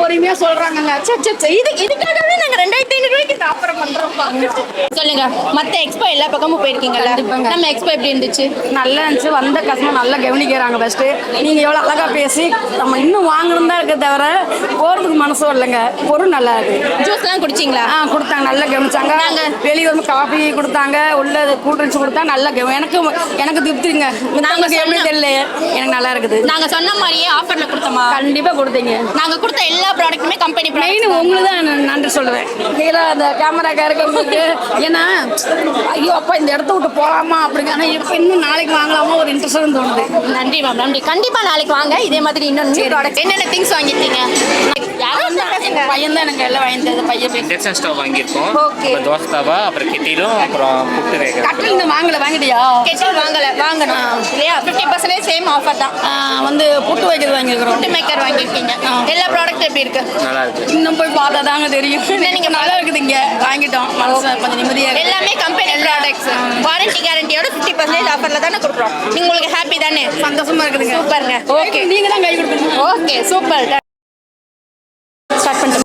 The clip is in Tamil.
பொறுமையா சொல்றாங்க. இதுக்காகவே நாங்க 2500 ரூபாய்க்கு ஆஃபர் பண்றோம்ப்பா. சொல்லுங்க, மத்த எக்ஸ்போ எல்லா பக்கமும் போயிருக்கீங்கல்ல, நம்ம எக்ஸ்போ எப்படி இருந்துச்சு? நல்லா இருந்துச்சு. வந்த கஸ்டமர் நல்லா கவனிக்கிறாங்க. ஃபர்ஸ்ட் நீங்க எவ்வளவு அழகா பேசி நம்ம இன்னும் வாங்கணும் தான் இருக்க தவிர போறதுக்கு மனசும் இல்லைங்க. பொருள் நல்லா இருக்கு. ஜூஸ்லாம் குடிச்சிங்களா? கொடுத்தாங்க, நல்லா கவனிச்சாங்க. நாங்க வெளியே வந்து காஃபி கொடுத்தாங்க, உள்ள கூல் ட்ரிங்க்ஸ் கொடுத்தா நல்லா எனக்கு திருப்திங்க. நாங்க எப்படி தெரியல, எனக்கு நல்லா இருக்குது. நாங்க சொன்ன மாதிரியே ஆஃபர்ல கொடுத்தோமா? கண்டிப்பா கொடுத்தீங்க. நாங்க கொடுத்த எல்லா ப்ராடக்ட்டுமே கம்பெனி மெயின் உங்களுக்கு தான் நன்றி சொல்லுவேன். கீழே அந்த கேமராக்காரங்களுக்கு ஏன்னா ஐயோ அப்பா இந்த இடத்த விட்டு போகலாமா அப்படிங்க. ஆனால் இப்போ இன்னும் நாளைக்கு வாங்கலாமா ஒரு இன்ட்ரெஸ்ட் தோணுது. நன்றி மேம், நன்றி. கண்டிப்பா நாளைக்கு வாங்க. இதே மாதிரி இன்னும் நியூ ப்ராடக்ட் என்னென்ன திங்ஸ் வாங்கிட்டீங்க? பையன் தான் எனக்கு எல்லாம் வாங்கி தருது. பையன் இண்டக்ஷன் ஸ்டவ் வாங்கியிருக்கோம். ஓகே. தோசை தவா, அப்புறம் கெட்டிலும், அப்புறம் புட்டு வேக. கட்டில் இன்னும் வாங்கிட்டியா? கெட்டில் வாங்கணும் இல்லையா? 50% சேம் ஆஃபர் தான். வந்து புட்டு வைக்கிறது வாங்கியிருக்கிறோம். புட்டு மேக்கர் வாங்கியிருக்கீங்க. எல்லா ப்ராடக்ட் எப்படி இருக்கு? நல்லா இருக்கு. இன்னும் போய் பார்த்தா தாங்க தெரியும். நீங்க நல்லா இருக்குது. இங்கே வாங்கிட்டோம், மனசு கொஞ்சம் நிம்மதியாக. எல்லாமே கம்பெனி ப்ராடக்ட்ஸ் வாரண்டி கேரண்டியோட 50% ஆஃபர்ல தானே கொடுக்குறோம். உங்களுக்கு ஹாப்பி தானே? சந்தோஷமா இருக்குதுங்க. சூப்பருங்க. ஓகே, நீங்க தான் கை கொடுக்கணும். Okay, super.